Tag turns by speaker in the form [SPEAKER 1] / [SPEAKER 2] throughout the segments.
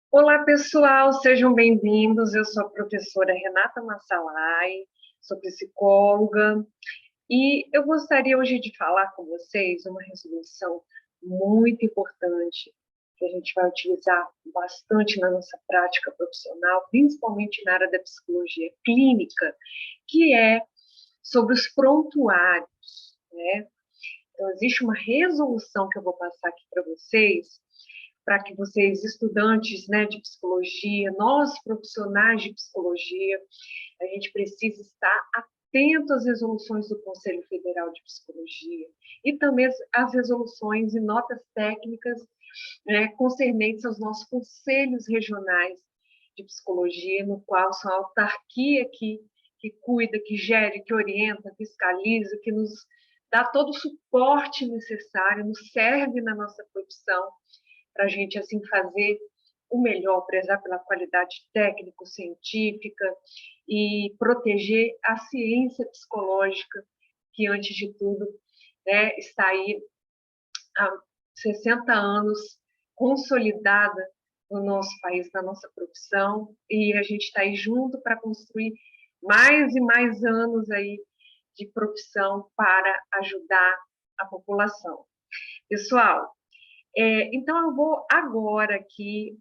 [SPEAKER 1] Olá, pessoal, sejam bem-vindos. Eu sou a professora Renata Massalai, sou psicóloga, e eu gostaria hoje de falar com vocês uma resolução muito importante que a gente vai utilizar bastante na nossa prática profissional, principalmente na área da psicologia clínica, que é sobre os prontuários, né? Então, existe uma resolução que eu vou passar aqui para vocês, para que vocês, estudantes, né, de psicologia, nós profissionais de psicologia, a gente precisa estar atento às resoluções do Conselho Federal de Psicologia e também às resoluções e notas técnicas, né, concernentes aos nossos conselhos regionais de psicologia, no qual são a autarquia que cuida, que gere, que orienta, fiscaliza, que nos dá todo o suporte necessário, nos serve na nossa profissão, para a gente, assim, fazer o melhor, prezar pela qualidade técnico-científica e proteger a ciência psicológica, que, antes de tudo, né, está aí há 60 anos consolidada no nosso país, na nossa profissão, e a gente está aí junto para construir mais e mais anos aí de profissão para ajudar a população. Pessoal, então eu vou agora aqui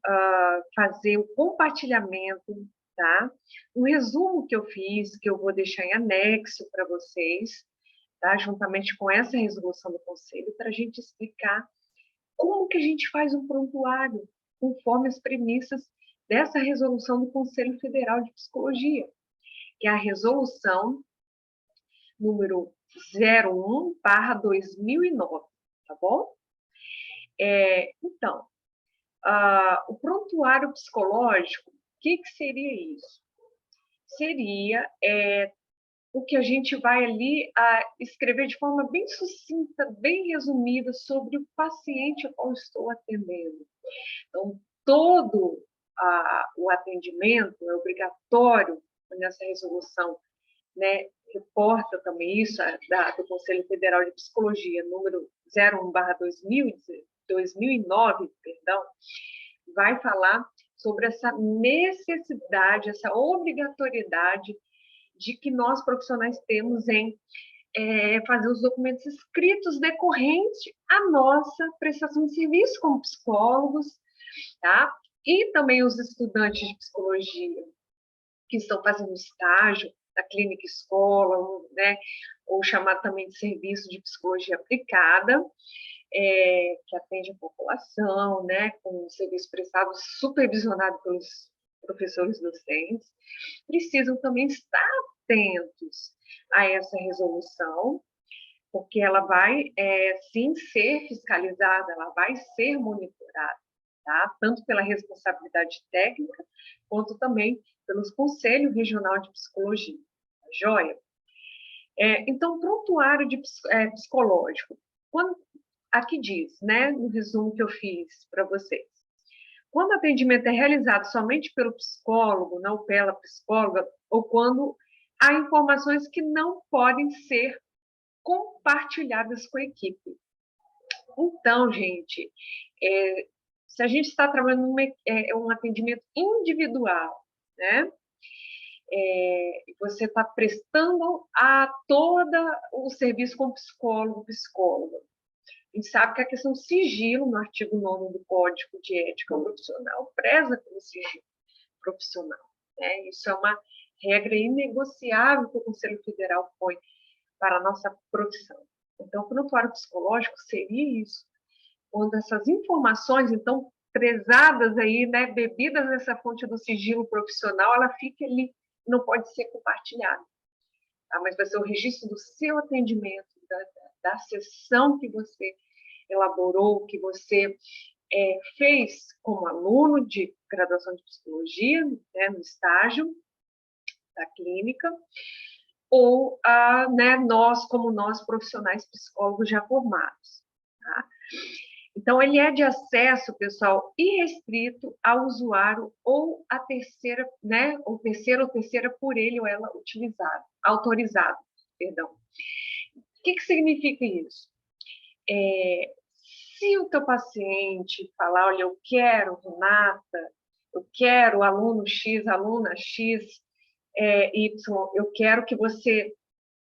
[SPEAKER 1] fazer o compartilhamento, tá? Um resumo que eu fiz, que eu vou deixar em anexo para vocês, tá? Juntamente com essa resolução do Conselho, para a gente explicar como que a gente faz um prontuário, conforme as premissas dessa resolução do Conselho Federal de Psicologia, que é a resolução número 01/2009, tá bom? Então, o prontuário psicológico, o que seria isso? Seria o que a gente vai ali escrever de forma bem sucinta, bem resumida, sobre o paciente a qual estou atendendo. Então, todo o atendimento é obrigatório nessa resolução, né? Reporta também isso, do Conselho Federal de Psicologia, número 01/2009, perdão, vai falar sobre essa necessidade, essa obrigatoriedade de que nós profissionais temos em fazer os documentos escritos decorrentes à nossa prestação de serviço como psicólogos, tá? E também os estudantes de psicologia que estão fazendo estágio da clínica escola, né? Ou chamado também de serviço de psicologia aplicada, que atende a população, né? Com um serviço prestado supervisionado pelos professores docentes, precisam também estar atentos a essa resolução, porque ela vai, sim, ser fiscalizada, ela vai ser monitorada, tá? Tanto pela responsabilidade técnica, quanto também pelos Conselhos Regional de Psicologia, tá joia? Então, prontuário psicológico. Aqui diz, né, no resumo que eu fiz para vocês, quando o atendimento é realizado somente pelo psicólogo, não pela psicóloga, ou quando há informações que não podem ser compartilhadas com a equipe. Então, gente, se a gente está trabalhando um atendimento individual, né? Você está prestando a todo o serviço com psicólogo, psicóloga. A gente sabe que a questão do sigilo, no artigo 9º do Código de Ética Profissional, preza pelo sigilo profissional, né? Isso é uma regra inegociável que o Conselho Federal põe para a nossa profissão. Então, o prontuário psicológico seria isso, quando essas informações, então, prezadas aí, né, bebidas nessa fonte do sigilo profissional, ela fica ali, não pode ser compartilhada, tá? Mas vai ser o registro do seu atendimento, da sessão que você elaborou, que você fez como aluno de graduação de psicologia, né, no estágio da clínica, ou né, nós, como nós profissionais psicólogos já formados, tá? Então, ele é de acesso, pessoal, irrestrito ao usuário ou a terceira, né, ou terceira por ele ou ela utilizado, autorizado, perdão. O que significa isso? Se o teu paciente falar, olha, eu quero, Renata, eu quero aluno X, aluna X, Y, eu quero que você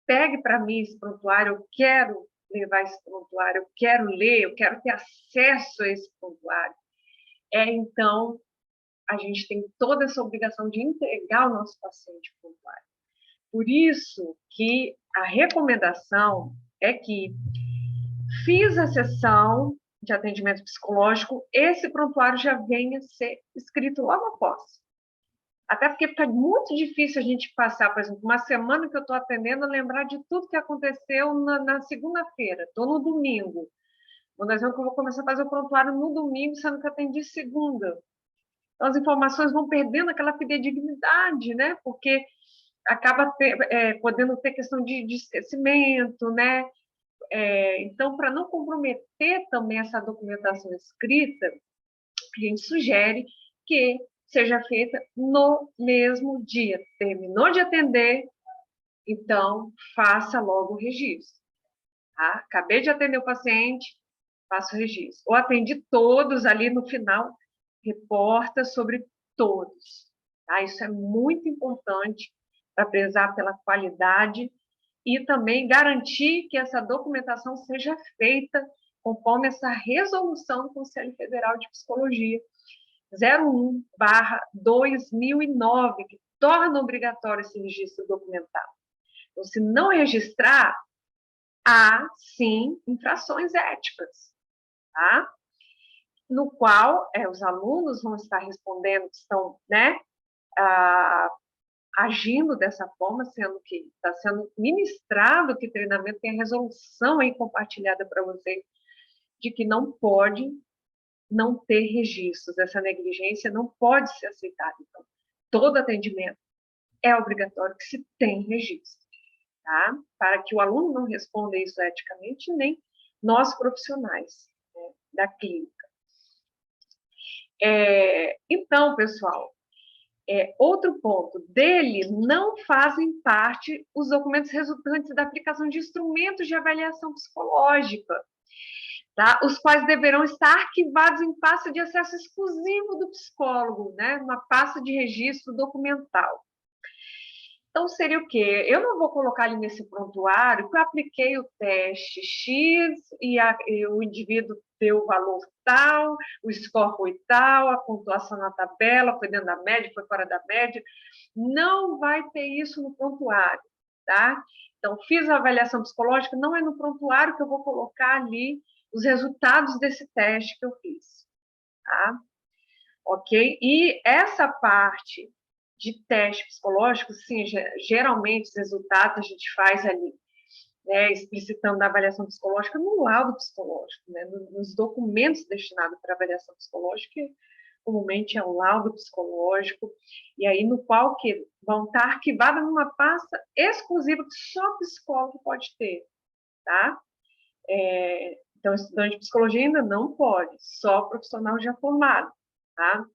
[SPEAKER 1] pegue para mim esse prontuário, eu quero levar esse prontuário, eu quero ler, eu quero ter acesso a esse prontuário. Então, a gente tem toda essa obrigação de entregar o nosso paciente o prontuário. Por isso que a recomendação é que fiz a sessão de atendimento psicológico, esse prontuário já venha a ser escrito logo após. Até porque fica muito difícil a gente passar, por exemplo, uma semana que eu estou atendendo, lembrar de tudo que aconteceu na segunda-feira. Estou no domingo. Vou dizer que eu vou começar a fazer o prontuário no domingo, sendo que eu atendi segunda. Então, as informações vão perdendo aquela fidedignidade, né? Porque acaba podendo ter questão de esquecimento, né? Então, para não comprometer também essa documentação escrita, a gente sugere que seja feita no mesmo dia. Terminou de atender, então faça logo o registro. Tá? Acabei de atender o paciente, faça o registro. Ou atendi todos ali no final, reporta sobre todos. Tá? Isso é muito importante para prezar pela qualidade e também garantir que essa documentação seja feita conforme essa resolução do Conselho Federal de Psicologia 01/2009, que torna obrigatório esse registro documental. Então, se não registrar, há, sim, infrações éticas, tá? No qual os alunos vão estar respondendo, que estão, né, agindo dessa forma, sendo que está sendo ministrado que treinamento tem a resolução aí compartilhada para vocês de que não pode não ter registros, essa negligência não pode ser aceitada. Então, todo atendimento é obrigatório que se tenha registro, tá? Para que o aluno não responda isso eticamente, nem nós profissionais, né, da clínica. Então, pessoal, outro ponto, dele não fazem parte os documentos resultantes da aplicação de instrumentos de avaliação psicológica, tá? Os quais deverão estar arquivados em pasta de acesso exclusivo do psicólogo, né? Uma pasta de registro documental. Então, seria o quê? Eu não vou colocar ali nesse prontuário que eu apliquei o teste X e o indivíduo deu o valor tal, o score foi tal, a pontuação na tabela foi dentro da média, foi fora da média. Não vai ter isso no prontuário, tá? Então, fiz a avaliação psicológica, não é no prontuário que eu vou colocar ali os resultados desse teste que eu fiz, tá? Ok? E essa parte de teste psicológico, sim, geralmente os resultados a gente faz ali, né, explicitando a avaliação psicológica no laudo psicológico, né, nos documentos destinados para avaliação psicológica, que comumente é o laudo psicológico, e aí no qual que vão estar arquivadas numa pasta exclusiva que só o psicólogo pode ter, tá? Então, estudante de psicologia ainda não pode, só profissional já formado, tá?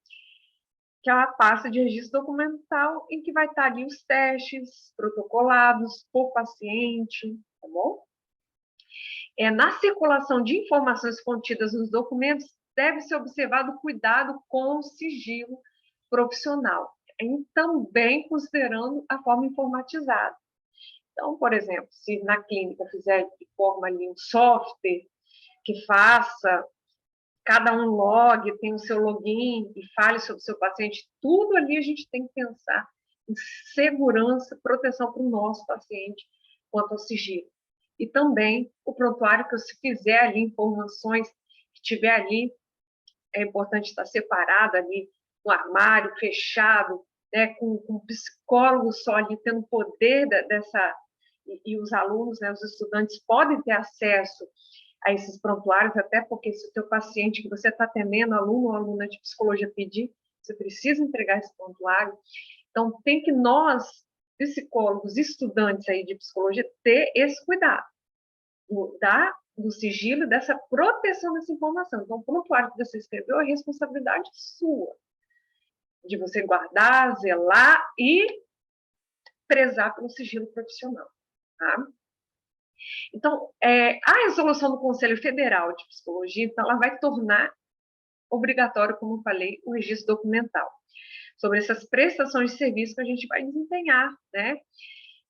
[SPEAKER 1] Que é uma pasta de registro documental em que vai estar ali os testes protocolados por paciente, tá bom? Na circulação de informações contidas nos documentos, deve ser observado o cuidado com o sigilo profissional, também considerando a forma informatizada. Então, por exemplo, se na clínica fizer de forma ali um software que faça cada um log, tem o seu login e fale sobre o seu paciente, tudo ali a gente tem que pensar em segurança, proteção para o nosso paciente quanto ao sigilo. E também o prontuário que se fizer ali informações que tiver ali, é importante estar separado ali no armário, fechado, né, com um psicólogo só ali tendo poder dessa, e os alunos, né, os estudantes podem ter acesso a esses prontuários, até porque se o teu paciente que você está atendendo, aluno ou aluna de psicologia pedir, você precisa entregar esse prontuário. Então, tem que nós, psicólogos, estudantes aí de psicologia, ter esse cuidado, da do sigilo, dessa proteção dessa informação. Então, o prontuário que você escreveu é responsabilidade sua, de você guardar, zelar e prezar pelo sigilo profissional. Tá? Então, a resolução do Conselho Federal de Psicologia, então, ela vai tornar obrigatório, como eu falei, o registro documental sobre essas prestações de serviço que a gente vai desempenhar, né?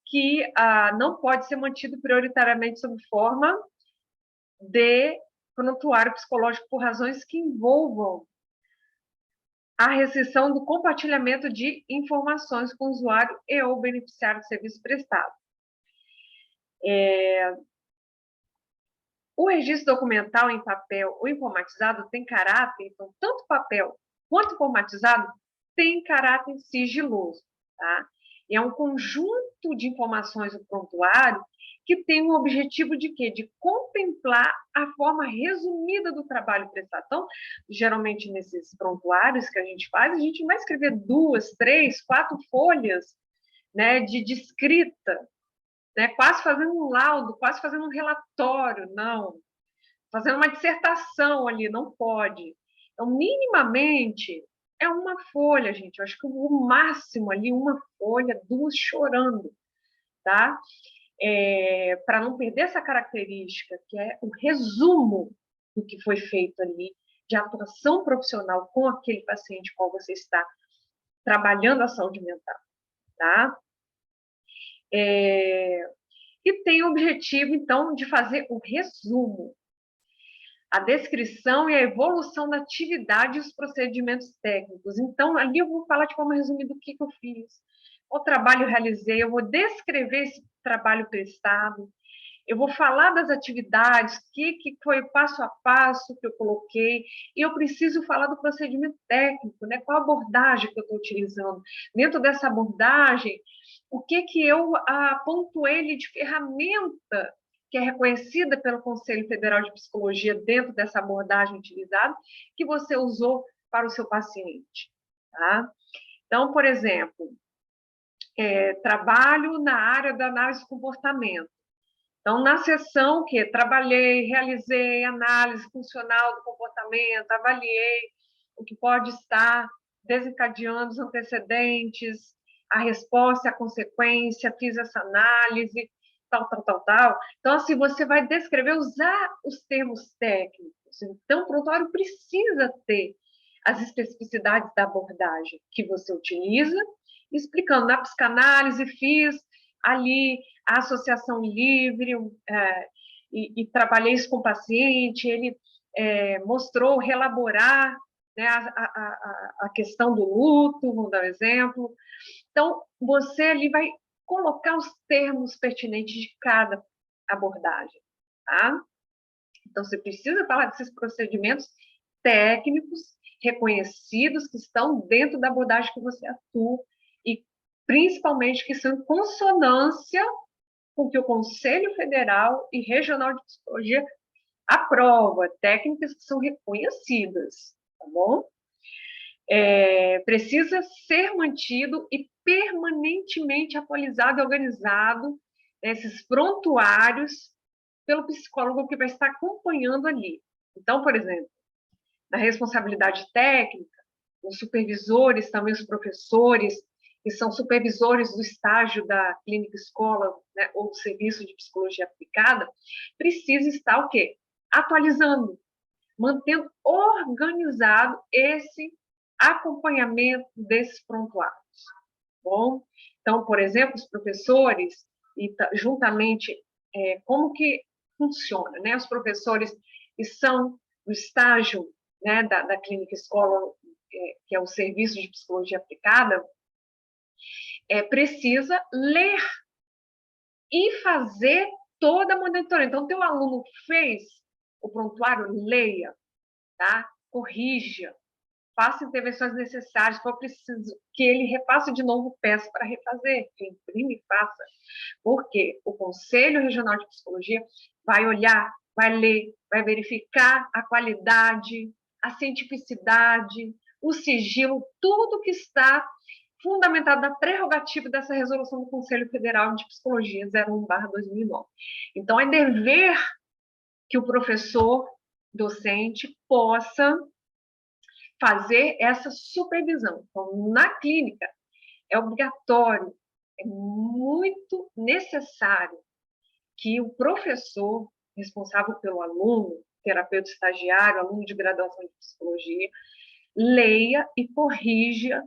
[SPEAKER 1] Que não pode ser mantido prioritariamente sob forma de prontuário psicológico por razões que envolvam a restrição do compartilhamento de informações com o usuário e ou beneficiário do serviço prestado. O registro documental em papel ou informatizado tem caráter, então, tanto papel quanto informatizado tem caráter sigiloso, tá? E é um conjunto de informações do prontuário que tem o objetivo de quê? De contemplar a forma resumida do trabalho prestado. Então, geralmente, nesses prontuários que a gente faz, a gente vai escrever 2, 3, 4 folhas, né, de escrita, né, quase fazendo um laudo, quase fazendo um relatório, não. Fazendo uma dissertação ali, não pode. Então, minimamente, é uma folha, gente. Eu acho que o máximo ali, uma folha, 2 chorando, tá? Para não perder essa característica, que é o resumo do que foi feito ali, de atuação profissional com aquele paciente com qual você está trabalhando a saúde mental, tá? E tem o objetivo, então, de fazer o resumo, a descrição e a evolução da atividade e os procedimentos técnicos. Então, ali eu vou falar de forma resumida o que eu fiz, o trabalho realizei, eu vou descrever esse trabalho prestado, eu vou falar das atividades, o que foi o passo a passo que eu coloquei, e eu preciso falar do procedimento técnico, né? Qual a abordagem que eu estou utilizando. Dentro dessa abordagem, o que eu pontuei de ferramenta que é reconhecida pelo Conselho Federal de Psicologia dentro dessa abordagem utilizada, que você usou para o seu paciente. Tá? Então, por exemplo, trabalho na área da análise do comportamento. Então, na sessão que trabalhei, realizei análise funcional do comportamento, avaliei o que pode estar desencadeando os antecedentes, a resposta, a consequência, fiz essa análise, tal. Então, assim, você vai descrever, usar os termos técnicos. Então, o prontuário precisa ter as especificidades da abordagem que você utiliza, explicando na psicanálise, fiz ali a associação livre, e trabalhei isso com o paciente, ele mostrou relaborar, né, a questão do luto, vamos dar um exemplo. Então, você ali vai colocar os termos pertinentes de cada abordagem, tá? Então, você precisa falar desses procedimentos técnicos reconhecidos que estão dentro da abordagem que você atua e, principalmente, que são em consonância com o que o Conselho Federal e Regional de Psicologia aprova, técnicas que são reconhecidas, tá bom? Precisa ser mantido e permanentemente atualizado e organizado esses prontuários pelo psicólogo que vai estar acompanhando ali. Então, por exemplo, na responsabilidade técnica, os supervisores, também os professores, que são supervisores do estágio da clínica escola, né, ou do serviço de psicologia aplicada, precisa estar o quê? Atualizando, mantendo organizado esse acompanhamento desses prontuários. Bom, então, por exemplo, os professores, e juntamente, como que funciona, né? Os professores que são do estágio, né, da clínica escola, que é o serviço de psicologia aplicada, precisa ler e fazer toda a monitoria. Então, teu aluno fez o prontuário, leia, tá? Corrija, faça intervenções necessárias, for preciso que ele refaça de novo, peça para refazer, que imprime e faça. Porque o Conselho Regional de Psicologia vai olhar, vai ler, vai verificar a qualidade, a cientificidade, o sigilo, tudo que está fundamentado na prerrogativa dessa resolução do Conselho Federal de Psicologia 01/2009. Então, é dever que o professor docente possa fazer essa supervisão. Então, na clínica, é obrigatório, é muito necessário que o professor responsável pelo aluno, terapeuta estagiário, aluno de graduação de psicologia, leia e corrija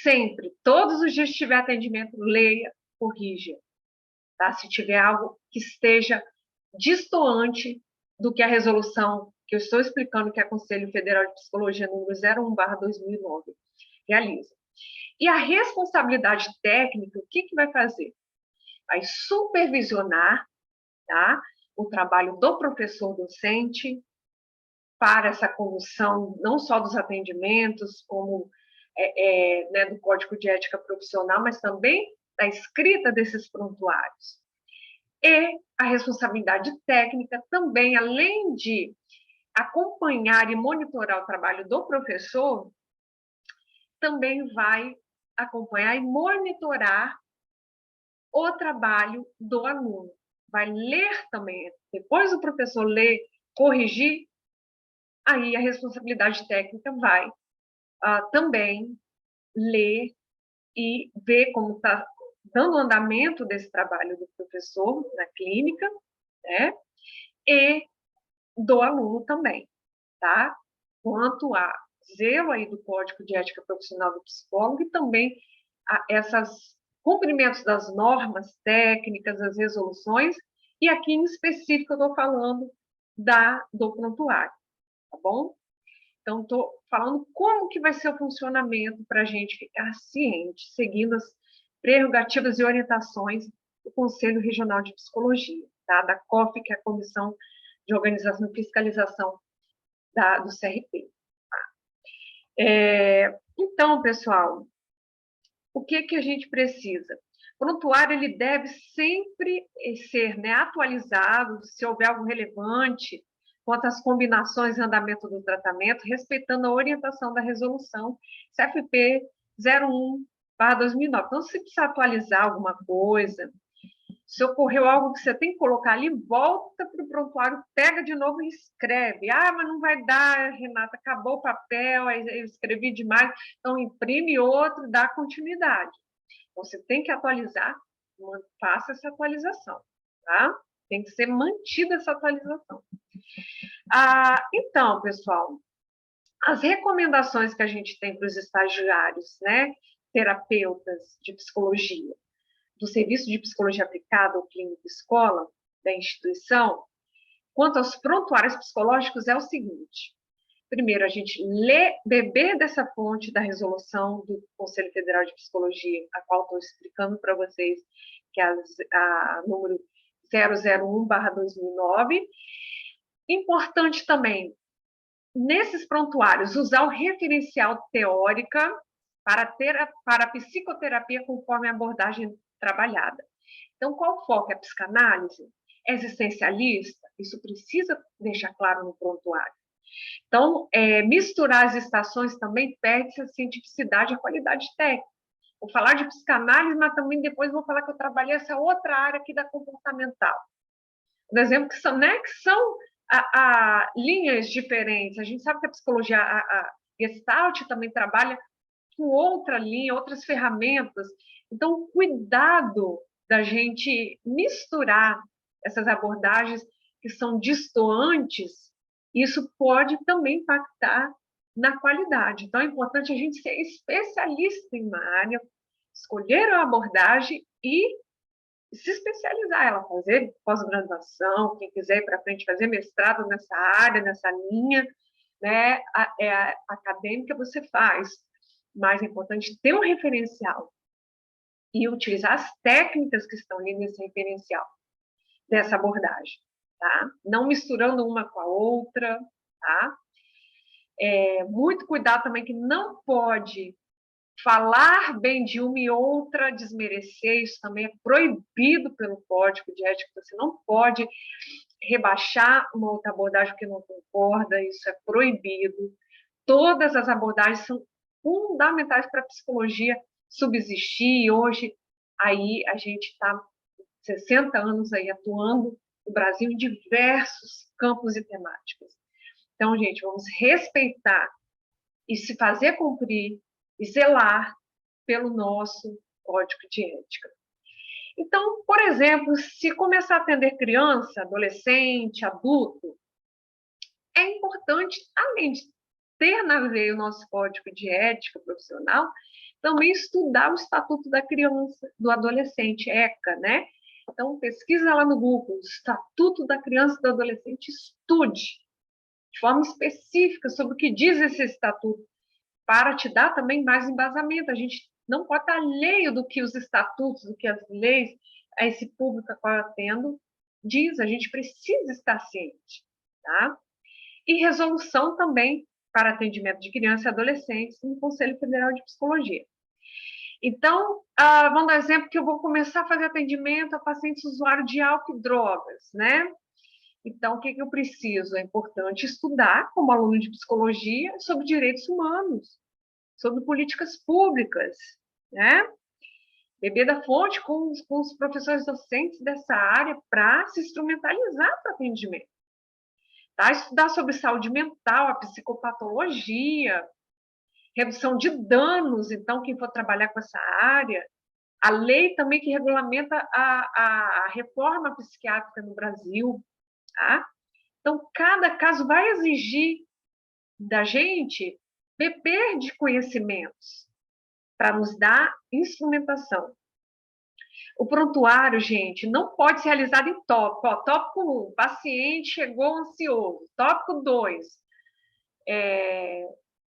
[SPEAKER 1] sempre. Todos os dias que tiver atendimento, leia, corrija. Tá? Se tiver algo que esteja destoante do que a resolução que eu estou explicando, que é o Conselho Federal de Psicologia número 01/2009 realiza. E a responsabilidade técnica, o que vai fazer? Vai supervisionar, tá, o trabalho do professor docente para essa condução, não só dos atendimentos, como né, do Código de Ética Profissional, mas também da escrita desses prontuários. E a responsabilidade técnica também, além de acompanhar e monitorar o trabalho do professor, também vai acompanhar e monitorar o trabalho do aluno. Vai ler também, depois do professor ler, corrigir, aí a responsabilidade técnica vai também ler e ver como está dando andamento desse trabalho do professor na clínica, né? E do aluno também, tá? Quanto a zelo aí do Código de Ética Profissional do Psicólogo e também esses cumprimentos das normas técnicas, as resoluções, e aqui em específico eu estou falando do prontuário, tá bom? Então, estou falando como que vai ser o funcionamento para a gente ficar ciente, seguindo as prerrogativas e orientações do Conselho Regional de Psicologia, tá? Da COF, que é a Comissão de Organização e Fiscalização do CRP. Então, pessoal, o que a gente precisa? O prontuário ele deve sempre ser, né, atualizado, se houver algo relevante, quanto às combinações e andamento do tratamento, respeitando a orientação da resolução CFP 01/2009. Então, se precisa atualizar alguma coisa, se ocorreu algo que você tem que colocar ali, volta para o prontuário, pega de novo e escreve. Ah, mas não vai dar, Renata, acabou o papel, eu escrevi demais. Então, imprime outro, dá continuidade. Então, você tem que atualizar, faça essa atualização, tá? Tem que ser mantida essa atualização. Então, pessoal, as recomendações que a gente tem para os estagiários, né, terapeutas de psicologia, do Serviço de Psicologia Aplicada ou Clínica Escola da instituição, quanto aos prontuários psicológicos, é o seguinte. Primeiro, a gente beber dessa fonte da resolução do Conselho Federal de Psicologia, a qual estou explicando para vocês, que é a número 001/2009. Importante também, nesses prontuários, usar o referencial teórica para a psicoterapia conforme a abordagem trabalhada. Então, qual o foco? É a psicanálise? É existencialista? Isso precisa deixar claro no prontuário. Então, misturar as estações também perde-se a cientificidade e a qualidade técnica. Vou falar de psicanálise, mas também depois vou falar que eu trabalhei essa outra área aqui da comportamental. Por exemplo, que são linhas diferentes. A gente sabe que a psicologia, a Gestalt também trabalha com outra linha, outras ferramentas. Então, cuidado da gente misturar essas abordagens que são distoantes, isso pode também impactar na qualidade. Então, é importante a gente ser especialista em uma área, escolher a abordagem e se especializar, ela fazer pós-graduação, quem quiser ir para frente fazer mestrado nessa área, nessa linha, né, acadêmica, você faz. Mais importante, ter um referencial e utilizar as técnicas que estão ali nesse referencial, dessa abordagem, tá? Não misturando uma com a outra, tá? Muito cuidado também que não pode falar bem de uma e outra, desmerecer, isso também é proibido pelo Código de Ética, você não pode rebaixar uma outra abordagem que não concorda, isso é proibido. Todas as abordagens são fundamentais para a psicologia subsistir, e hoje aí a gente está 60 anos aí atuando no Brasil em diversos campos e temáticas. Então, gente, vamos respeitar e se fazer cumprir e zelar pelo nosso código de ética. Então, por exemplo, se começar a atender criança, adolescente, adulto, é importante, além de ter na veia o nosso código de ética profissional, também estudar o Estatuto da Criança, do Adolescente, ECA, né? Então, pesquisa lá no Google, Estatuto da Criança e do Adolescente, estude de forma específica sobre o que diz esse estatuto, para te dar também mais embasamento. A gente não pode estar alheio do que os estatutos, do que as leis, a esse público a qual eu atendo, diz. A gente precisa estar ciente, tá? E resolução também para atendimento de crianças e adolescentes no Conselho Federal de Psicologia. Então, vamos dar exemplo que eu vou começar a fazer atendimento a pacientes usuários de álcool e drogas, né? Então, o que eu preciso? É importante estudar, como aluno de psicologia, sobre direitos humanos, sobre políticas públicas, né? Beber da fonte com os professores docentes dessa área para se instrumentalizar para o atendimento. Tá? Estudar sobre saúde mental, a psicopatologia, redução de danos, então, quem for trabalhar com essa área, a lei também que regulamenta a reforma psiquiátrica no Brasil, tá? Então, cada caso vai exigir da gente beber de conhecimentos para nos dar instrumentação. O prontuário, gente, não pode ser realizado em tópico. Ó, tópico 1, paciente chegou ansioso. Tópico 2,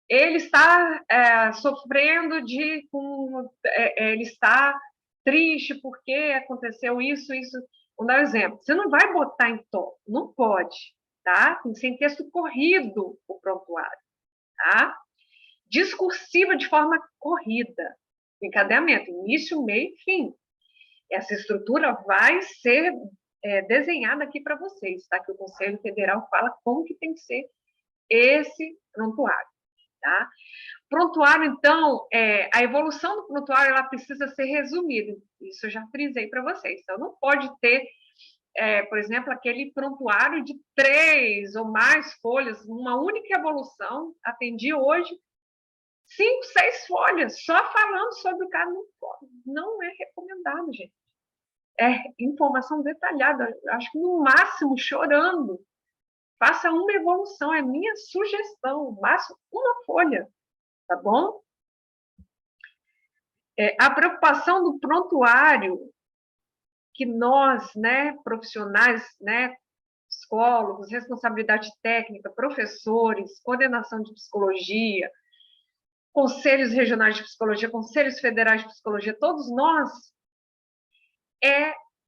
[SPEAKER 1] ele está sofrendo ele está triste porque aconteceu isso. Vou dar um exemplo. Você não vai botar em tópico, não pode, tá? Tem que ser em texto corrido o prontuário, tá? Discursiva de forma corrida. Encadeamento, início, meio e fim. Essa estrutura vai ser desenhada aqui para vocês, tá? Que o Conselho Federal fala como que tem que ser esse prontuário, tá? Prontuário, então, a evolução do prontuário, ela precisa ser resumida. Isso eu já frisei para vocês. Então, não pode ter, por exemplo, aquele prontuário de 3 ou mais folhas, uma única evolução. Atendi hoje 5, 6 folhas, só falando sobre o caso. Não é recomendado, gente. Informação detalhada, acho que no máximo chorando. Faça uma evolução, é minha sugestão, máximo uma folha, tá bom? A preocupação do prontuário, que nós, né, profissionais, né, psicólogos, responsabilidade técnica, professores, coordenação de psicologia, conselhos regionais de psicologia, conselhos federais de psicologia, todos nós,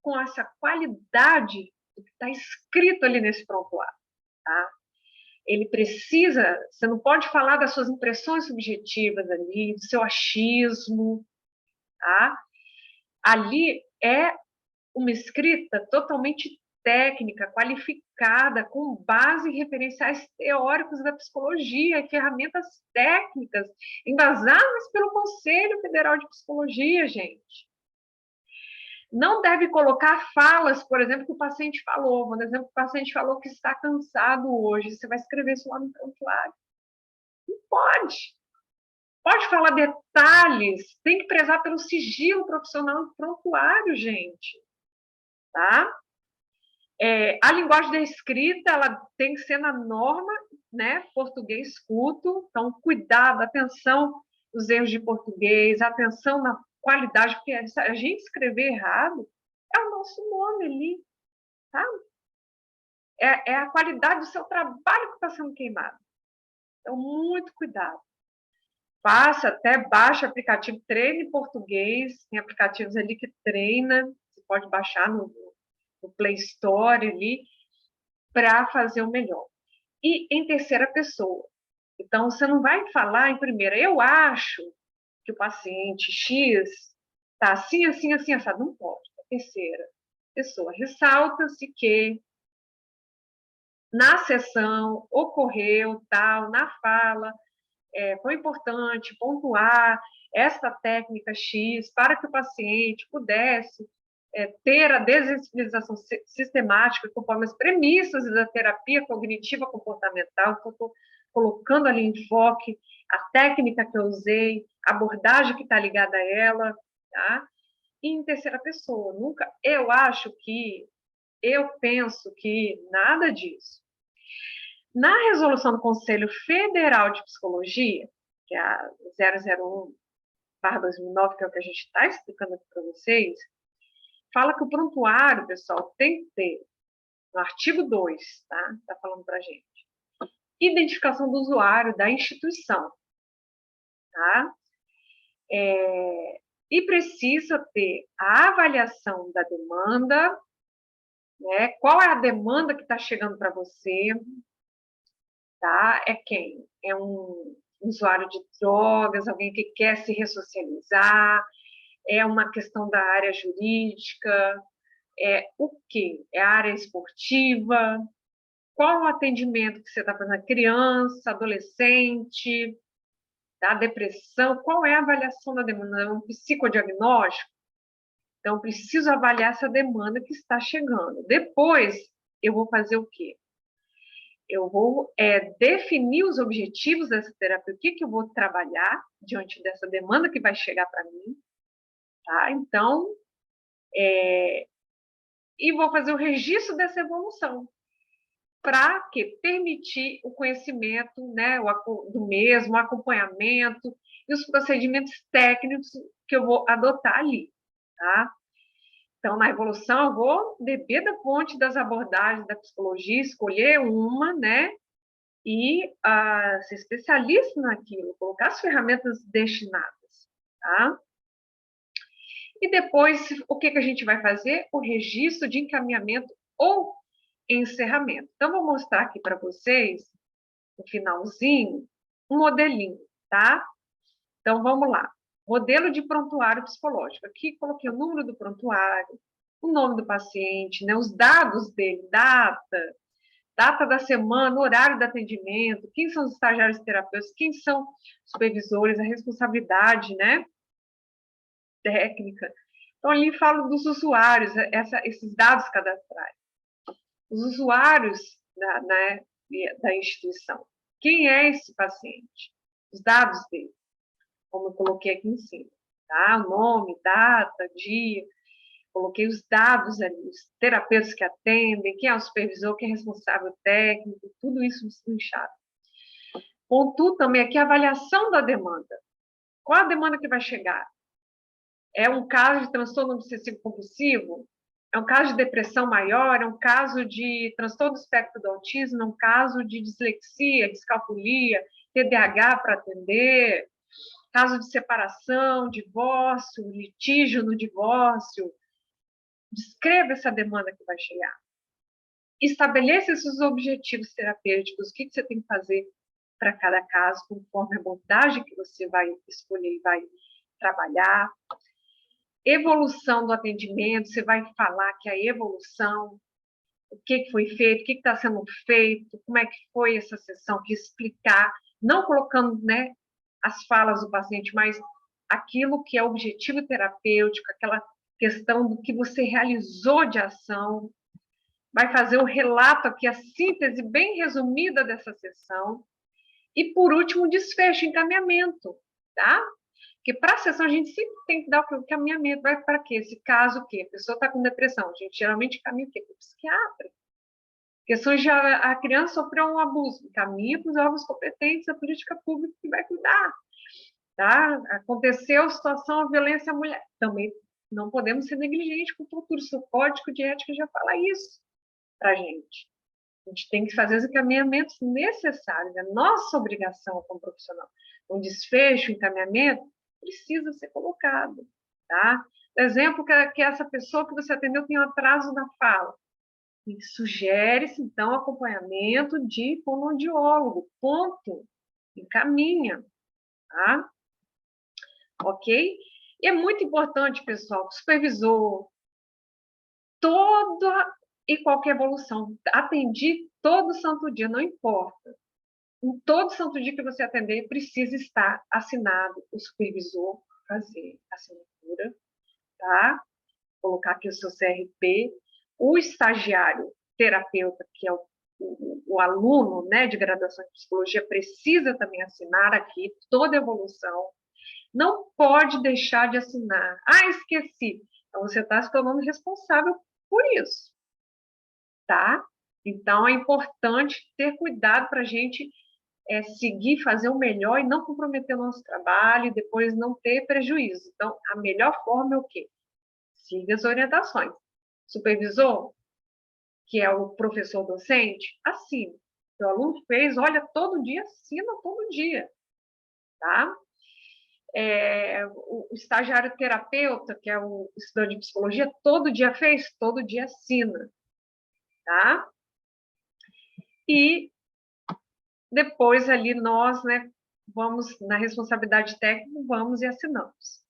[SPEAKER 1] com essa qualidade do que está escrito ali nesse prontuário, tá? Ele precisa, você não pode falar das suas impressões subjetivas ali, do seu achismo, tá? Ali é uma escrita totalmente técnica, qualificada, com base em referenciais teóricos da psicologia e ferramentas técnicas embasadas pelo Conselho Federal de Psicologia, gente. Não deve colocar falas, por exemplo, que o paciente falou. Por exemplo, o paciente falou que está cansado hoje. Você vai escrever isso lá no prontuário. Não pode. Pode falar detalhes. Tem que prezar pelo sigilo profissional do prontuário, gente. Tá? A linguagem da escrita, ela tem que ser na norma, né? Português culto. Então, cuidado, atenção nos erros de português, atenção na qualidade, porque a gente escrever errado é o nosso nome ali, tá? É a qualidade do seu trabalho que está sendo queimado. Então, muito cuidado. Baixa aplicativo, treine português, tem aplicativos ali que treina, você pode baixar no Play Store ali, para fazer o melhor. E em terceira pessoa. Então, você não vai falar em primeira, eu acho que o paciente X está assim, assim, assim, assado. Não pode. A terceira pessoa. Ressalta-se que na sessão ocorreu tal, na fala, foi importante pontuar esta técnica X para que o paciente pudesse ter a desensibilização sistemática conforme as premissas da terapia cognitiva comportamental, que eu estou colocando ali em enfoque, a técnica que eu usei, a abordagem que está ligada a ela, tá? E em terceira pessoa, nunca, eu penso que nada disso. Na resolução do Conselho Federal de Psicologia, que é a 001/2009, que é o que a gente está explicando aqui para vocês, fala que o prontuário, pessoal, tem que ter, no artigo 2, tá? Está falando para a gente. Identificação do usuário da instituição, tá? E precisa ter a avaliação da demanda, né? Qual é a demanda que está chegando para você, tá? É quem? É um usuário de drogas, alguém que quer se ressocializar, é uma questão da área jurídica, é o quê? É a área esportiva? Qual o atendimento que você está fazendo? Criança, adolescente, tá? Depressão? Qual é a avaliação da demanda? É um psicodiagnóstico? Então, preciso avaliar essa demanda que está chegando. Depois, eu vou fazer o quê? Eu vou definir os objetivos dessa terapia, o que eu vou trabalhar diante dessa demanda que vai chegar para mim, tá? Então, e vou fazer o registro dessa evolução, para permitir o conhecimento, né, do mesmo, o acompanhamento e os procedimentos técnicos que eu vou adotar ali, tá? Então, na evolução, eu vou beber da fonte das abordagens da psicologia, escolher uma, né, e ser especialista naquilo, colocar as ferramentas destinadas, tá? E depois, o que a gente vai fazer? O registro de encaminhamento ou encerramento. Então, vou mostrar aqui para vocês, no finalzinho, um modelinho, tá? Então, vamos lá. Modelo de prontuário psicológico. Aqui coloquei o número do prontuário, o nome do paciente, né, os dados dele, data da semana, horário do atendimento, quem são os estagiários terapeutas, quem são os supervisores, a responsabilidade, né, técnica. Então, ali falo dos usuários, esses dados cadastrais. Os usuários da instituição. Quem é esse paciente? Os dados dele, como eu coloquei aqui em cima. Tá? O nome, data, dia. Coloquei os dados ali, os terapeutas que atendem, quem é o supervisor, quem é o responsável técnico, tudo isso destrinchado. Pontuo também aqui a avaliação da demanda. Qual a demanda que vai chegar? É um caso de transtorno obsessivo compulsivo? É um caso de depressão maior? É um caso de transtorno do espectro do autismo? É um caso de dislexia, descalculia, TDAH para atender? Caso de separação, divórcio, litígio no divórcio? Descreva essa demanda que vai chegar. Estabeleça esses objetivos terapêuticos, o que você tem que fazer para cada caso, conforme a abordagem que você vai escolher e vai trabalhar. Evolução do atendimento, você vai falar que a evolução, o que foi feito, o que está sendo feito, como é que foi essa sessão, que explicar, não colocando, né, as falas do paciente, mas aquilo que é o objetivo terapêutico, aquela questão do que você realizou de ação, vai fazer o relato aqui, a síntese bem resumida dessa sessão, e por último, o desfecho, encaminhamento, tá? Porque para a sessão a gente sempre tem que dar o encaminhamento. Vai para quê? Esse caso, o quê? A pessoa está com depressão. A gente geralmente encaminha o quê? Para o psiquiatra. Questões de a criança sofreu um abuso. Encaminha para os órgãos competentes, a política pública que vai cuidar. Tá? Aconteceu a situação de violência à mulher. Também não podemos ser negligentes com tudo. O código de ética já fala isso para a gente. A gente tem que fazer os encaminhamentos necessários. É nossa obrigação como profissional. Um desfecho, encaminhamento, precisa ser colocado, tá? Exemplo, que essa pessoa que você atendeu tem um atraso na fala. E sugere-se, então, acompanhamento de fonoaudiólogo, ponto. Encaminha, tá? Ok? E é muito importante, pessoal, que o supervisor, toda e qualquer evolução, atendi todo santo dia, não importa. Em todo santo dia que você atender, precisa estar assinado o supervisor, fazer a assinatura, tá? colocar aqui o seu CRP, o estagiário terapeuta, que é o aluno, né, de graduação em psicologia, precisa também assinar aqui toda a evolução. Não pode deixar de assinar. Ah, esqueci. Então, você está se tornando responsável por isso, tá? Então, é importante ter cuidado para a gente seguir, fazer o melhor e não comprometer o nosso trabalho e depois não ter prejuízo. Então, a melhor forma é o quê? Siga as orientações. Supervisor, que é o professor docente, assina. O aluno fez, olha, todo dia, assina todo dia, tá? O estagiário terapeuta, que é o estudante de psicologia, todo dia fez, todo dia assina, tá? E depois ali nós, né, vamos na responsabilidade técnica, vamos e assinamos.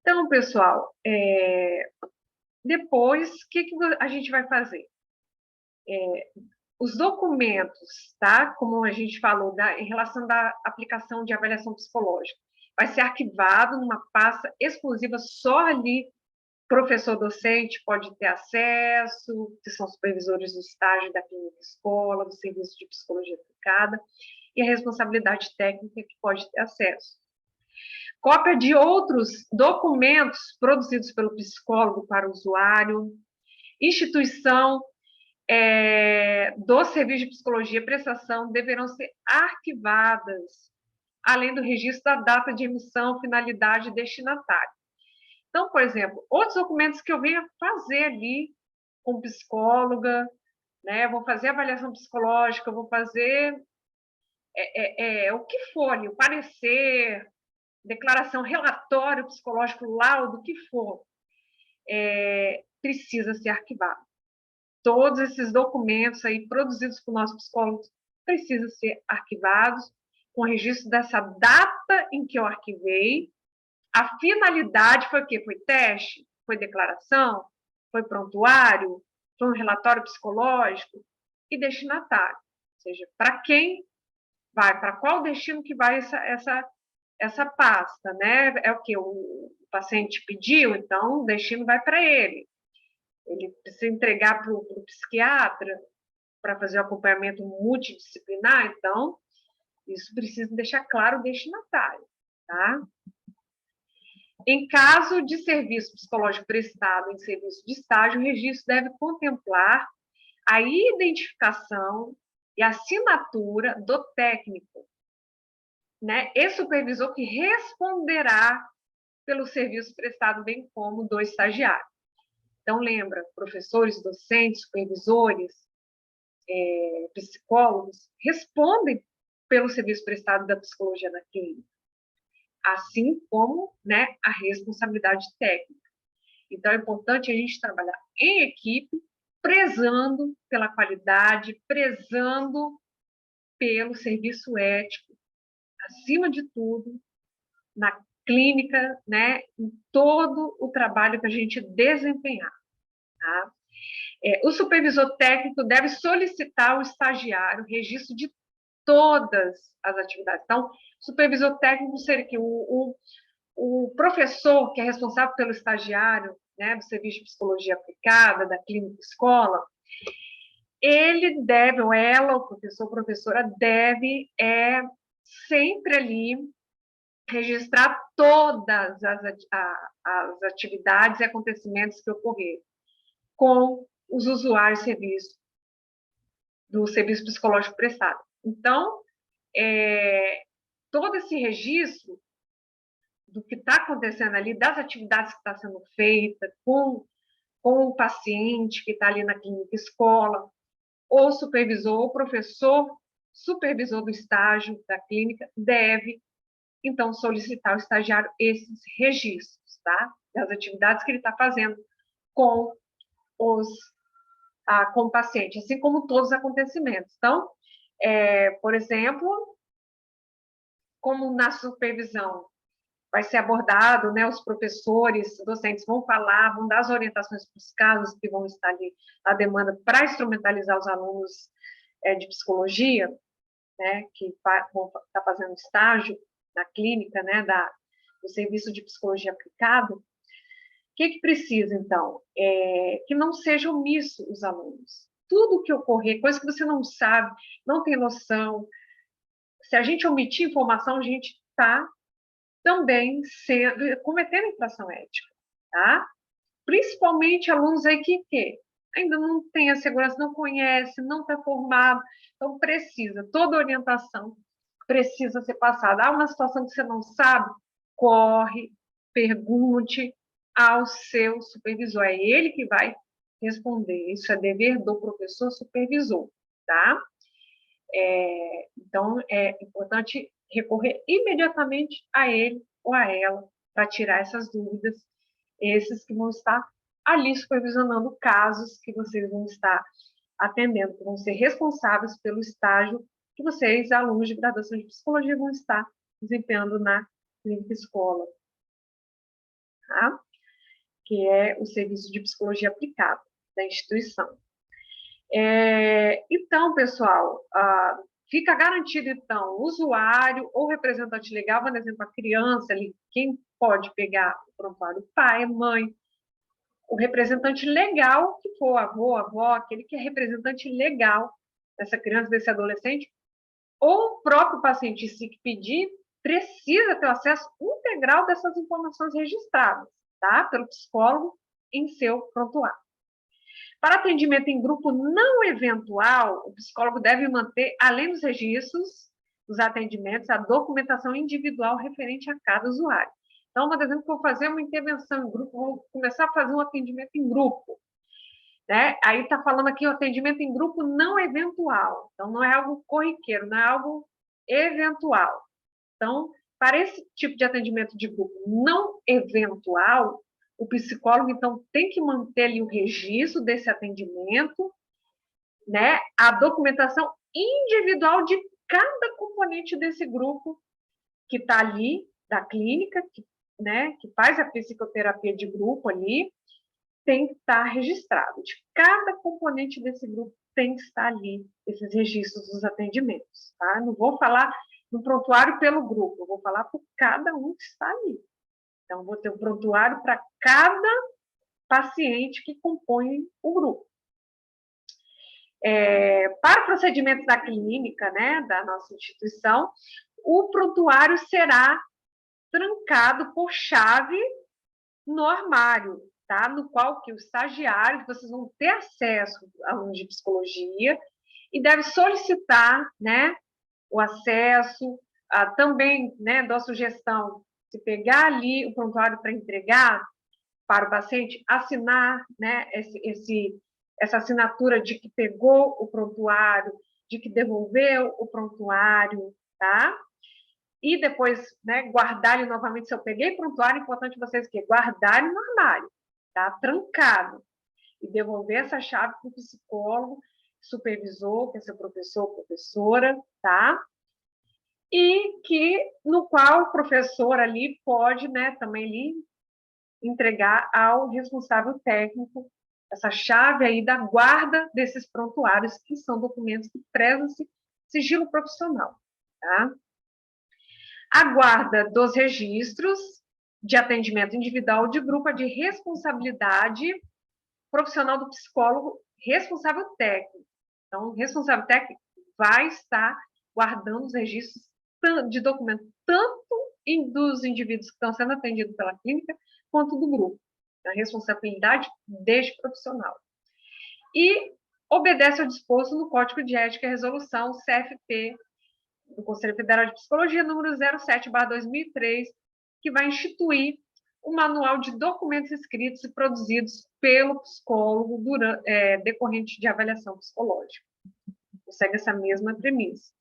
[SPEAKER 1] Então, pessoal, depois, o que a gente vai fazer? Os documentos, tá? Como a gente falou, em relação da aplicação de avaliação psicológica, vai ser arquivado numa pasta exclusiva só ali, professor docente pode ter acesso, que são supervisores do estágio da clínica escola, do serviço de psicologia aplicada, e a responsabilidade técnica que pode ter acesso. Cópia de outros documentos produzidos pelo psicólogo para o usuário, instituição do serviço de psicologia e prestação deverão ser arquivadas, além do registro da data de emissão, finalidade e destinatário. Então, por exemplo, outros documentos que eu venha fazer ali com psicóloga, né? Vou fazer avaliação psicológica, vou fazer o que for ali, o parecer, declaração, relatório psicológico, laudo, o que for, precisa ser arquivado. Todos esses documentos aí produzidos por nossos psicólogos precisam ser arquivados com registro dessa data em que eu arquivei. A finalidade foi o quê? Foi teste? Foi declaração? Foi prontuário? Foi um relatório psicológico? E destinatário. Ou seja, para quem vai, para qual destino que vai essa pasta, né? É o que o paciente pediu, então o destino vai para ele. Ele precisa entregar para o psiquiatra para fazer o acompanhamento multidisciplinar, então isso precisa deixar claro o destinatário, tá? Em caso de serviço psicológico prestado em serviço de estágio, o registro deve contemplar a identificação e assinatura do técnico, né, e supervisor que responderá pelo serviço prestado, bem como do estagiário. Então, lembra, professores, docentes, supervisores, psicólogos, respondem pelo serviço prestado da psicologia na clínica, assim como, né, a responsabilidade técnica. Então, é importante a gente trabalhar em equipe, prezando pela qualidade, prezando pelo serviço ético, acima de tudo, na clínica, né, em todo o trabalho que a gente desempenhar. Tá? O supervisor técnico deve solicitar ao estagiário o registro de todas as atividades. Então, supervisor técnico seria que o professor que é responsável pelo estagiário, né, do serviço de psicologia aplicada, da clínica escola, ele deve, ou ela, o professor, professora, deve sempre ali registrar todas as atividades e acontecimentos que ocorreram com os usuários do serviço psicológico prestado. Então, todo esse registro do que está acontecendo ali, das atividades que está sendo feita com o paciente que está ali na clínica escola, ou supervisor, ou professor, supervisor do estágio da clínica, deve, então, solicitar ao estagiário esses registros, tá? Das atividades que ele está fazendo com com o paciente, assim como todos os acontecimentos. Então, por exemplo, como na supervisão vai ser abordado, né, os professores, docentes vão falar, vão dar as orientações para os casos que vão estar ali à demanda para instrumentalizar os alunos de psicologia, né, que vão estar fazendo estágio na clínica, né, do serviço de psicologia aplicada. que precisa, então? Que não seja omisso os alunos. Tudo que ocorrer, coisa que você não sabe, não tem noção, se a gente omitir informação, a gente está também cometendo infração ética, tá? Principalmente alunos aí que ainda não tem a segurança, não conhece, não está formado, então precisa, toda orientação precisa ser passada. Há uma situação que você não sabe, corre, pergunte ao seu supervisor, é ele que vai responder, isso é dever do professor supervisor, tá? Então, é importante recorrer imediatamente a ele ou a ela para tirar essas dúvidas, esses que vão estar ali supervisionando casos que vocês vão estar atendendo, que vão ser responsáveis pelo estágio que vocês, alunos de graduação de psicologia, vão estar desempenhando na clínica escola, tá? Que é o serviço de psicologia aplicada da instituição. Então, pessoal, fica garantido, então, o usuário ou representante legal, por exemplo, a criança ali, quem pode pegar o prontuário? O pai, a mãe, o representante legal, que for avô, avó, aquele que é representante legal dessa criança, desse adolescente, ou o próprio paciente, se pedir, precisa ter acesso integral dessas informações registradas, tá? Pelo psicólogo em seu prontuário. Para atendimento em grupo não eventual, o psicólogo deve manter, além dos registros dos atendimentos, a documentação individual referente a cada usuário. Então, por exemplo, vou fazer uma intervenção em grupo, vou começar a fazer um atendimento em grupo, né? Aí está falando aqui o atendimento em grupo não eventual. Então, não é algo corriqueiro, não é algo eventual. Então, para esse tipo de atendimento de grupo não eventual, o psicólogo, então, tem que manter ali o registro desse atendimento, né? A documentação individual de cada componente desse grupo que está ali, da clínica, que faz a psicoterapia de grupo ali, tem que estar registrado. De cada componente desse grupo tem que estar ali, esses registros dos atendimentos, tá? Não vou falar no prontuário pelo grupo, eu vou falar por cada um que está ali. Então, vou ter um prontuário para cada paciente que compõe o grupo. Para procedimentos da clínica, né, da nossa instituição, o prontuário será trancado por chave no armário, tá? No qual que os estagiários, vocês vão ter acesso, alunos de psicologia, e deve solicitar, né, o acesso, também, né, dou a sugestão, se pegar ali o prontuário para entregar para o paciente, assinar, né, essa assinatura de que pegou o prontuário, de que devolveu o prontuário, tá? E depois, né, guardar ele novamente. Se eu peguei prontuário, é importante vocês que guardarem no armário, tá? Trancado. E devolver essa chave para o psicólogo, supervisor, que é seu professor ou professora, tá? E no qual o professor ali pode, né, também ali entregar ao responsável técnico essa chave aí da guarda desses prontuários, que são documentos que prezam-se sigilo profissional, tá? A guarda dos registros de atendimento individual de grupo é de responsabilidade profissional do psicólogo responsável técnico. Então, o responsável técnico vai estar guardando os registros de documento, tanto dos indivíduos que estão sendo atendidos pela clínica, quanto do grupo. A responsabilidade deste profissional. E obedece ao disposto no Código de Ética e Resolução CFP do Conselho Federal de Psicologia, número 07/2003, que vai instituir o manual de documentos escritos e produzidos pelo psicólogo decorrente de avaliação psicológica. Segue essa mesma premissa.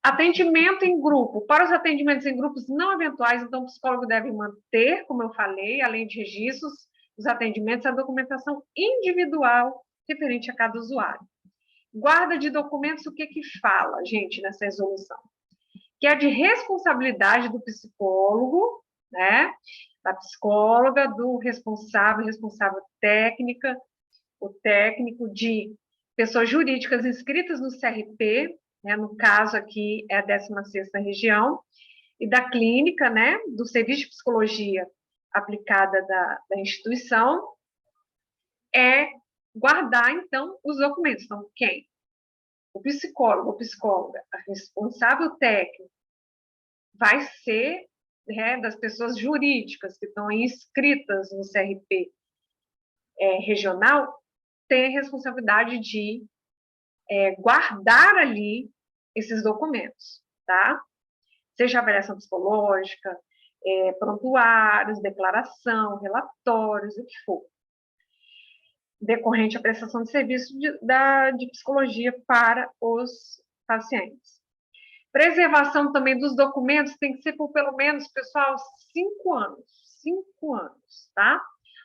[SPEAKER 1] Atendimento em grupo. Para os atendimentos em grupos não eventuais, então, o psicólogo deve manter, como eu falei, além de registros, os atendimentos, a documentação individual referente a cada usuário. Guarda de documentos, o que fala, gente, nessa resolução? Que é de responsabilidade do psicólogo, né, da psicóloga, do responsável técnica, o técnico de pessoas jurídicas inscritas no CRP, né, no caso aqui é a 16ª região, e da clínica, né, do serviço de psicologia aplicada da instituição é guardar, então, os documentos. Então, quem? O psicólogo ou psicóloga, a responsável técnica, vai ser, né, das pessoas jurídicas que estão inscritas no CRP regional, tem a responsabilidade de guardar ali esses documentos, tá? Seja avaliação psicológica, prontuários, declaração, relatórios, o que for, decorrente à prestação de serviço de psicologia para os pacientes. Preservação também dos documentos tem que ser por pelo menos, pessoal, 5 anos. 5 anos, tá?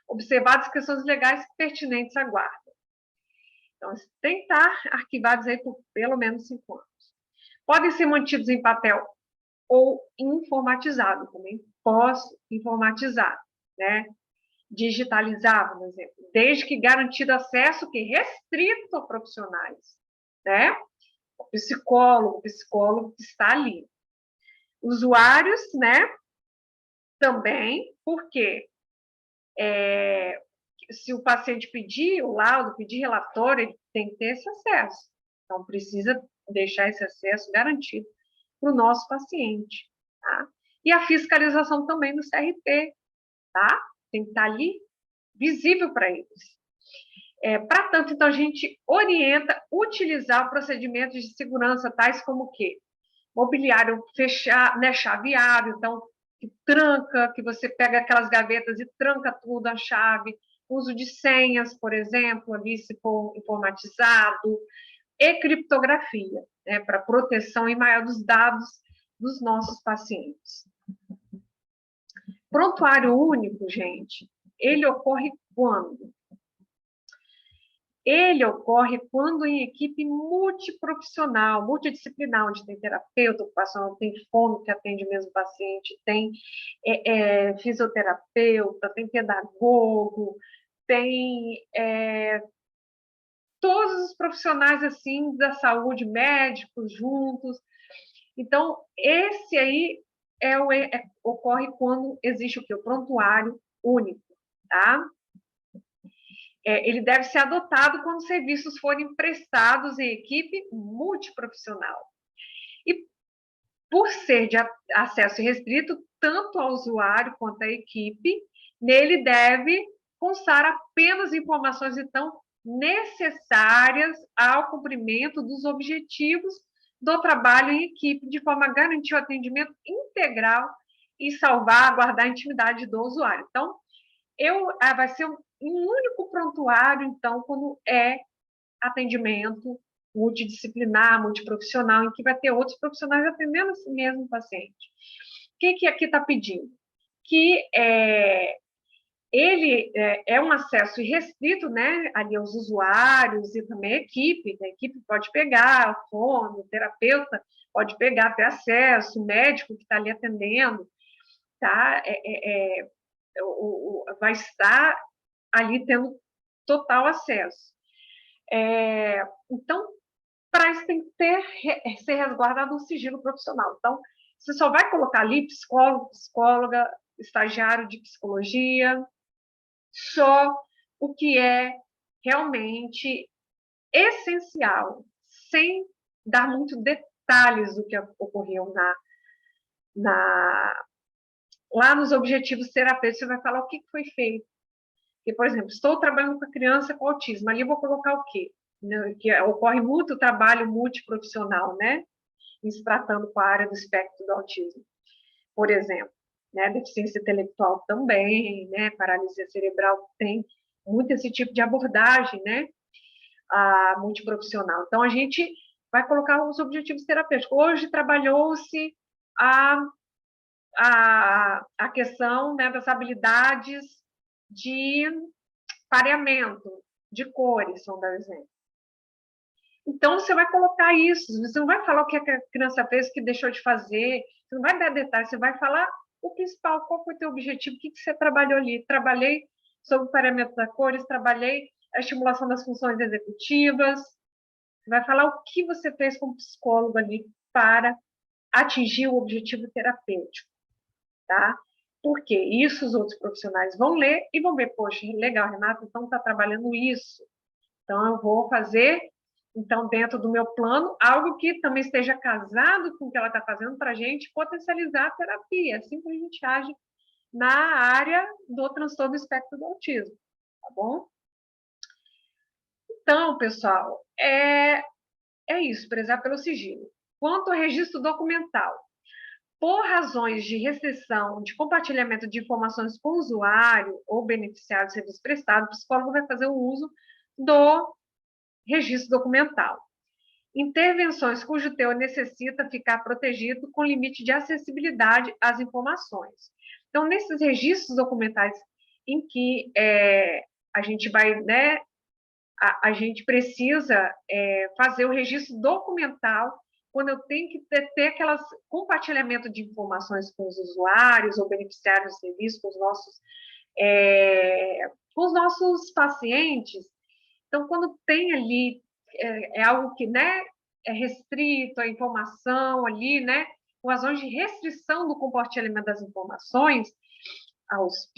[SPEAKER 1] Observadas questões legais pertinentes à guarda. Então, tem que estar arquivados aí por pelo menos 5 anos. Podem ser mantidos em papel ou informatizado, também pós-informatizado, né? Digitalizado, por exemplo, desde que garantido acesso que restrito a profissionais, né? O psicólogo que está ali. Usuários, né? Também, porque se o paciente pedir o laudo, pedir relatório, ele tem que ter esse acesso. Então, precisa deixar esse acesso garantido para o nosso paciente, tá? E a fiscalização também do CRP, tá? Tem que estar ali visível para eles. Para tanto, então, a gente orienta utilizar procedimentos de segurança, tais como o quê? Mobiliário fechado, né, chaveável, então, que tranca, que você pega aquelas gavetas e tranca tudo, a chave, uso de senhas, por exemplo, ali se for informatizado, e criptografia, né, para proteção em maior dos dados dos nossos pacientes. Prontuário único, gente, ele ocorre quando? Ele ocorre quando em equipe multiprofissional, multidisciplinar, onde tem terapeuta ocupacional, tem fono que atende o mesmo paciente, tem fisioterapeuta, tem pedagogo, tem todos os profissionais assim da saúde, médicos juntos. Então, esse aí ocorre quando existe o quê? O prontuário único, tá? Ele deve ser adotado quando os serviços forem prestados em equipe multiprofissional. E, por ser de acesso restrito, tanto ao usuário quanto à equipe, nele deve constar apenas informações, então, necessárias ao cumprimento dos objetivos do trabalho em equipe, de forma a garantir o atendimento integral e salvaguardar a intimidade do usuário. Então, vai ser um único prontuário, então, quando é atendimento multidisciplinar, multiprofissional, em que vai ter outros profissionais atendendo esse mesmo paciente. O que aqui está pedindo? Que ele é um acesso irrestrito, né, ali aos usuários e também à equipe. A equipe pode pegar, o fono, o terapeuta pode pegar, ter acesso, o médico que está ali atendendo, tá? Vai estar ali tendo total acesso. Então, para isso tem que ser resguardado um sigilo profissional. Então, você só vai colocar ali psicólogo, psicóloga, estagiário de psicologia, só o que é realmente essencial, sem dar muitos detalhes do que ocorreu lá nos objetivos terapêuticos. Você vai falar o que foi feito. Porque, por exemplo, estou trabalhando com a criança com autismo, ali eu vou colocar o quê? Que ocorre muito trabalho multiprofissional, né? Em se tratando com a área do espectro do autismo, por exemplo. Né? Deficiência intelectual também, né? Paralisia cerebral tem muito esse tipo de abordagem, né? Multiprofissional. Então, a gente vai colocar os objetivos terapêuticos. Hoje trabalhou-se a questão, né, das habilidades de pareamento, de cores, vamos dar exemplo. Então, você vai colocar isso, você não vai falar o que a criança fez, o que deixou de fazer, você não vai dar detalhes, você vai falar o principal, qual foi o teu objetivo, o que você trabalhou ali. Trabalhei sobre o pareamento das cores, trabalhei a estimulação das funções executivas, você vai falar o que você fez como psicólogo ali para atingir o objetivo terapêutico, tá? Porque isso os outros profissionais vão ler e vão ver, poxa, legal, Renata, então está trabalhando isso. Então, eu vou fazer, então, dentro do meu plano, algo que também esteja casado com o que ela está fazendo para a gente potencializar a terapia. Assim que a gente age na área do transtorno do espectro do autismo, tá bom? Então, pessoal, é isso, prezar pelo sigilo. Quanto ao registro documental, por razões de restrição de compartilhamento de informações com o usuário ou beneficiário do serviço prestado, o psicólogo vai fazer o uso do registro documental. Intervenções cujo teor necessita ficar protegido com limite de acessibilidade às informações. Então, nesses registros documentais em que a gente vai, né, a gente precisa fazer o registro documental quando eu tenho que ter aquelas compartilhamento de informações com os usuários ou beneficiários do serviço, com os nossos pacientes. Então, quando tem ali algo que, né, é restrito, a informação ali, né, com razões de restrição do compartilhamento das informações aos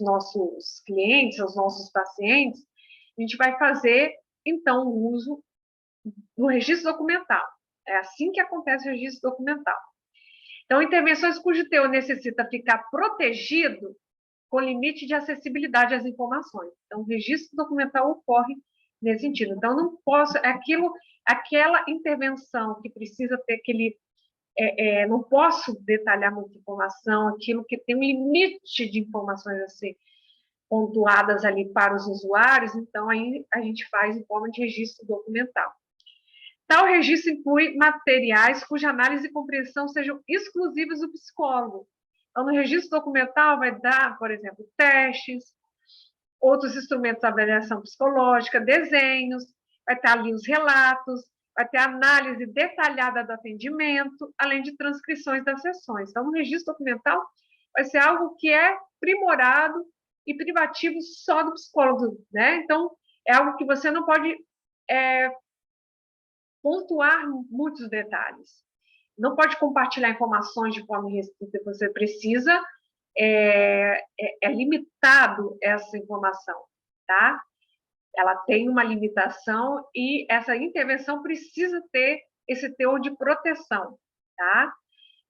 [SPEAKER 1] nossos clientes, aos nossos pacientes, a gente vai fazer, então, o uso do registro documental. É assim que acontece o registro documental. Então, intervenções cujo teor necessita ficar protegido com limite de acessibilidade às informações. Então, o registro documental ocorre nesse sentido. Então, não posso, aquela intervenção que precisa ter aquele, não posso detalhar muita informação, aquilo que tem um limite de informações a ser pontuadas ali para os usuários, então aí a gente faz em forma de registro documental. Tal registro inclui materiais cuja análise e compreensão sejam exclusivas do psicólogo. Então, no registro documental vai dar, por exemplo, testes, outros instrumentos de avaliação psicológica, desenhos, vai ter ali os relatos, vai ter análise detalhada do atendimento, além de transcrições das sessões. Então, no registro documental vai ser algo que é primorado e privativo só do psicólogo, né? Então, é algo que você não pode pontuar muitos detalhes. Não pode compartilhar informações de forma restrita, você precisa, limitado essa informação, tá? Ela tem uma limitação e essa intervenção precisa ter esse teor de proteção, tá?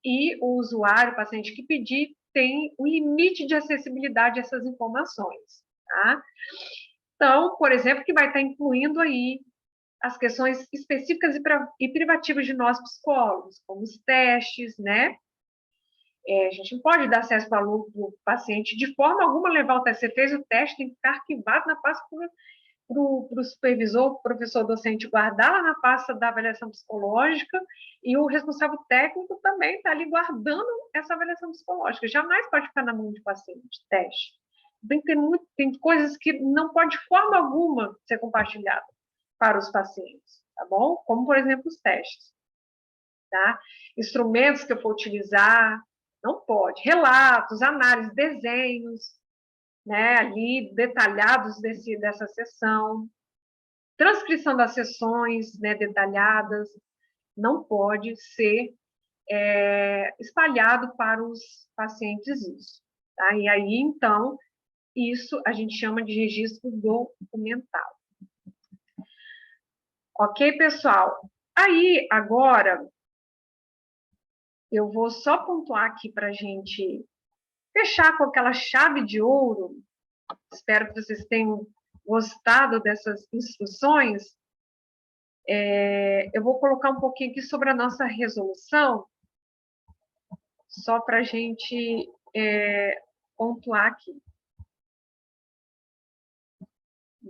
[SPEAKER 1] E o usuário, o paciente que pedir, tem um limite de acessibilidade a essas informações, tá? Então, por exemplo, que vai estar incluindo aí as questões específicas e privativas de nós psicólogos, como os testes, né? A gente não pode dar acesso para o paciente de forma alguma levar o teste. Você fez o teste, tem que ficar arquivado na pasta para o supervisor, professor docente guardar lá na pasta da avaliação psicológica e o responsável técnico também está ali guardando essa avaliação psicológica. Jamais pode ficar na mão de paciente, teste. Tem coisas que não pode de forma alguma ser compartilhada para os pacientes, tá bom? Como, por exemplo, os testes, tá? Instrumentos que eu for utilizar, não pode. Relatos, análises, desenhos, né, ali detalhados dessa sessão, transcrição das sessões, né, detalhadas, não pode ser espalhado para os pacientes isso, tá? E aí, então, isso a gente chama de registro documental. Ok, pessoal? Aí, agora, eu vou só pontuar aqui para a gente fechar com aquela chave de ouro. Espero que vocês tenham gostado dessas instruções. Eu vou colocar um pouquinho aqui sobre a nossa resolução, só para a gente pontuar aqui.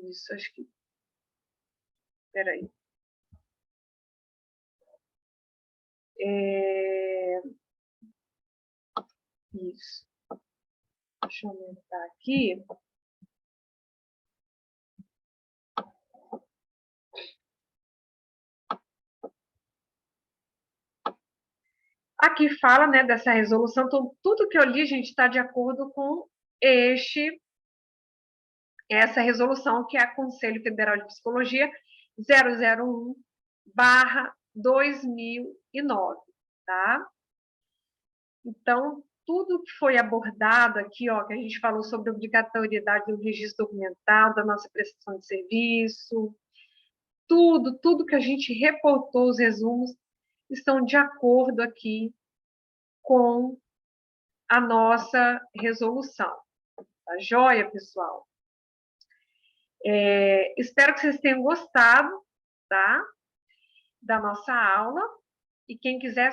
[SPEAKER 1] Isso, acho que... Espera aí. Isso. Deixa eu aumentar aqui. Aqui fala, né, dessa resolução, então, tudo que eu li, gente, está de acordo com essa resolução, que é a Conselho Federal de Psicologia 001/2009, tá? Então, tudo que foi abordado aqui, ó, que a gente falou sobre a obrigatoriedade do registro documental, da nossa prestação de serviço, tudo que a gente reportou, os resumos, estão de acordo aqui com a nossa resolução. Tá joia, pessoal? Espero que vocês tenham gostado, tá? Da nossa aula. E quem quiser,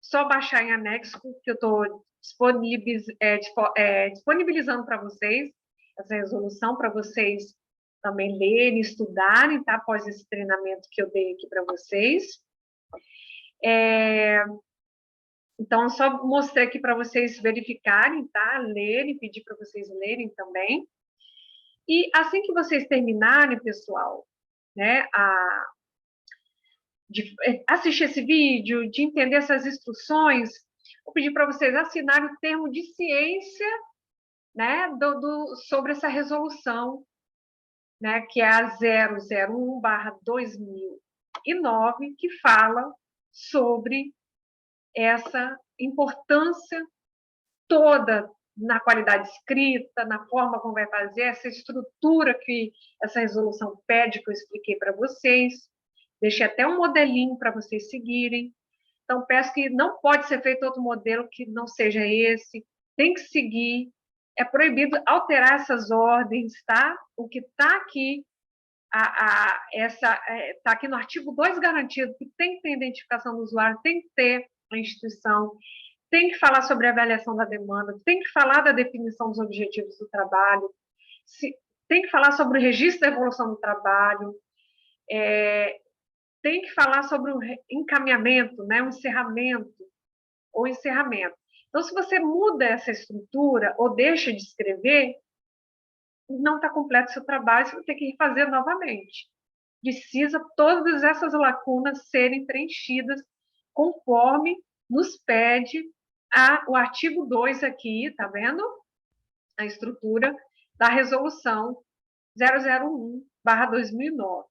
[SPEAKER 1] só baixar em anexo, que eu estou disponibilizando para vocês, essa resolução, para vocês também lerem, estudarem, tá? Após esse treinamento que eu dei aqui para vocês. Então, eu só mostrei aqui para vocês verificarem, tá? Lerem, pedir para vocês lerem também. E assim que vocês terminarem, pessoal, né, de assistir esse vídeo, de entender essas instruções, vou pedir para vocês assinarem o termo de ciência, né, sobre essa resolução, né, que é a 001/2009, que fala sobre essa importância toda na qualidade escrita, na forma como vai fazer, essa estrutura que essa resolução pede, que eu expliquei para vocês. Deixei até um modelinho para vocês seguirem. Então, peço que não pode ser feito outro modelo que não seja esse, tem que seguir. É proibido alterar essas ordens, tá? O que está aqui, está aqui no artigo 2 garantido, que tem que ter identificação do usuário, tem que ter a instituição, tem que falar sobre a avaliação da demanda, tem que falar da definição dos objetivos do trabalho, tem que falar sobre o registro da evolução do trabalho, tem que falar sobre o encaminhamento, né, o encerramento, ou encerramento. Então, se você muda essa estrutura ou deixa de escrever, não está completo o seu trabalho, você vai ter que refazer novamente. Precisa todas essas lacunas serem preenchidas conforme nos pede o artigo 2 aqui, tá vendo? A estrutura da resolução 001/2009.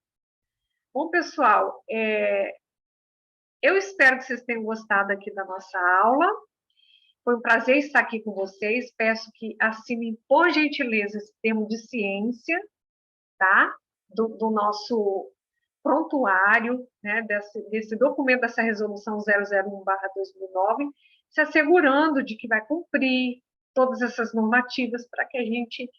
[SPEAKER 1] Bom, pessoal, eu espero que vocês tenham gostado aqui da nossa aula. Foi um prazer estar aqui com vocês. Peço que assinem, por gentileza, esse termo de ciência, tá? Do nosso prontuário, né? Desse documento, dessa resolução 001/2009, se assegurando de que vai cumprir todas essas normativas para que a gente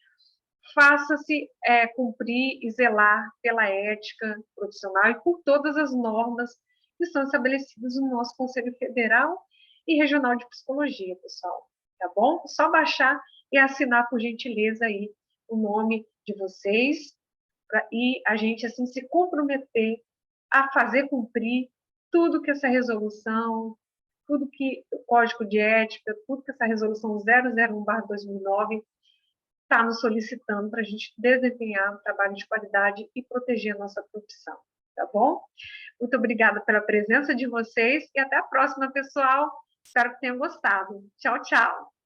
[SPEAKER 1] faça-se cumprir e zelar pela ética profissional e por todas as normas que estão estabelecidas no nosso Conselho Federal e Regional de Psicologia, pessoal. Tá bom? Só baixar e assinar, por gentileza, aí o nome de vocês e a gente, assim, se comprometer a fazer cumprir tudo que essa resolução, tudo que o Código de Ética, tudo que essa resolução 001/2009 está nos solicitando para a gente desempenhar um trabalho de qualidade e proteger a nossa profissão, tá bom? Muito obrigada pela presença de vocês e até a próxima, pessoal. Espero que tenham gostado. Tchau, tchau.